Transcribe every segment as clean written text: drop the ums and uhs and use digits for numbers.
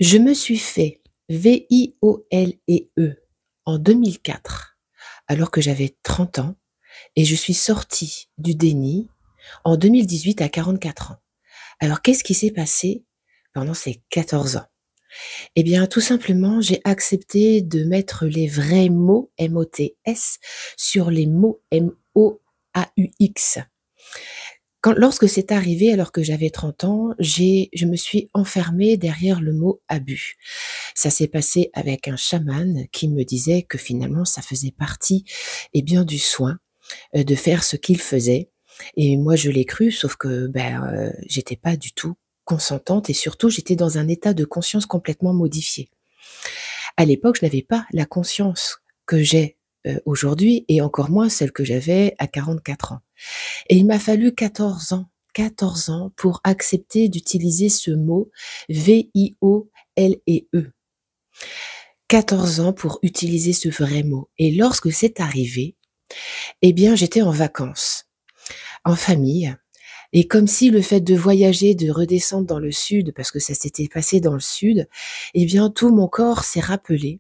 Je me suis fait VIOLE en 2004, alors que j'avais 30 ans, et je suis sortie du déni en 2018 à 44 ans. Alors qu'est-ce qui s'est passé pendant ces 14 ans? Eh bien, tout simplement, j'ai accepté de mettre les vrais mots, MOTS, sur les mots MOAUX. Lorsque c'est arrivé, alors que j'avais 30 ans, je me suis enfermée derrière le mot abus. Ça s'est passé avec un chaman qui me disait que finalement ça faisait partie, eh bien, du soin, de faire ce qu'il faisait, et moi je l'ai cru, sauf que, j'étais pas du tout consentante, et surtout j'étais dans un état de conscience complètement modifié. À l'époque, je n'avais pas la conscience que j'ai, aujourd'hui, et encore moins celle que j'avais à 44 ans. Et il m'a fallu 14 ans pour accepter d'utiliser ce mot VIOLE. 14 ans pour utiliser ce vrai mot, et lorsque c'est arrivé, eh bien, j'étais en vacances, en famille, et comme si le fait de voyager, de redescendre dans le sud, parce que ça s'était passé dans le sud, eh bien, tout mon corps s'est rappelé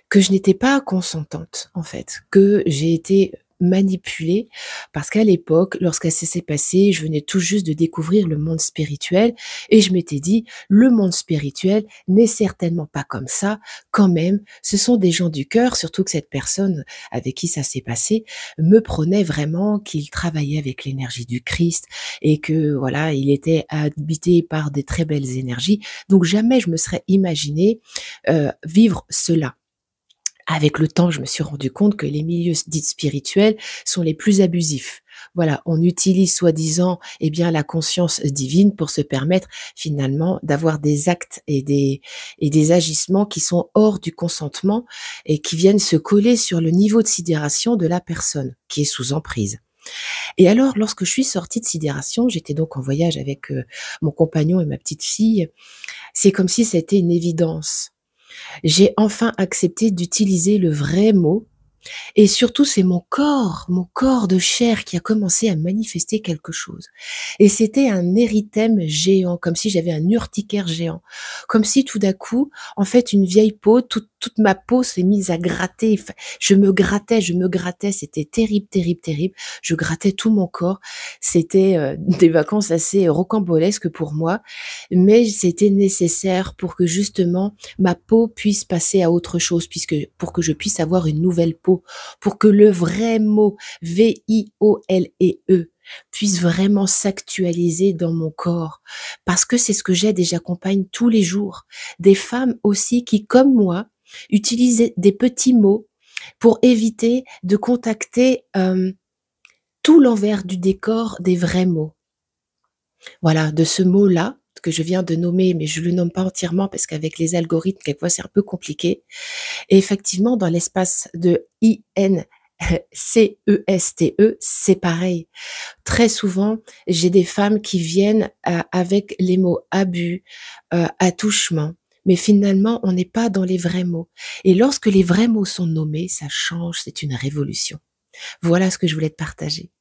que je n'étais pas consentante, en fait, que j'ai été manipulée, parce qu'à l'époque, lorsque ça s'est passé, je venais tout juste de découvrir le monde spirituel, et je m'étais dit: «Le monde spirituel n'est certainement pas comme ça, quand même, ce sont des gens du cœur», surtout que cette personne avec qui ça s'est passé me prônait vraiment qu'il travaillait avec l'énergie du Christ, et que voilà, il était habité par des très belles énergies. Donc jamais je me serais imaginée, vivre cela. Avec le temps, je me suis rendu compte que les milieux dits spirituels sont les plus abusifs. Voilà, on utilise soi-disant, eh bien, la conscience divine pour se permettre finalement d'avoir des actes et des agissements qui sont hors du consentement, et qui viennent se coller sur le niveau de sidération de la personne qui est sous emprise. Et alors, lorsque je suis sortie de sidération, j'étais donc en voyage avec mon compagnon et ma petite fille. C'est comme si c'était une évidence. J'ai enfin accepté d'utiliser le vrai mot, et surtout c'est mon corps de chair qui a commencé à manifester quelque chose. Et c'était un érythème géant, comme si j'avais un urticaire géant. Comme si tout d'un coup, en fait, une vieille peau, toute ma peau s'est mise à gratter. Enfin, je me grattais, c'était terrible, terrible, terrible. Je grattais tout mon corps. C'était des vacances assez rocambolesques pour moi, mais c'était nécessaire pour que justement ma peau puisse passer à autre chose, puisque pour que je puisse avoir une nouvelle peau, pour que le vrai mot VIOLE puisse vraiment s'actualiser dans mon corps. Parce que c'est ce que j'aide et j'accompagne tous les jours. Des femmes aussi qui, comme moi, utilisent des petits mots pour éviter de contacter tout l'envers du décor des vrais mots. Voilà, de ce mot-là que je viens de nommer, mais je le nomme pas entièrement parce qu'avec les algorithmes, quelquefois, c'est un peu compliqué. Et effectivement, dans l'espace de INCESTE, c'est pareil. Très souvent, j'ai des femmes qui viennent avec les mots abus, attouchement, mais finalement, on n'est pas dans les vrais mots. Et lorsque les vrais mots sont nommés, ça change, c'est une révolution. Voilà ce que je voulais te partager.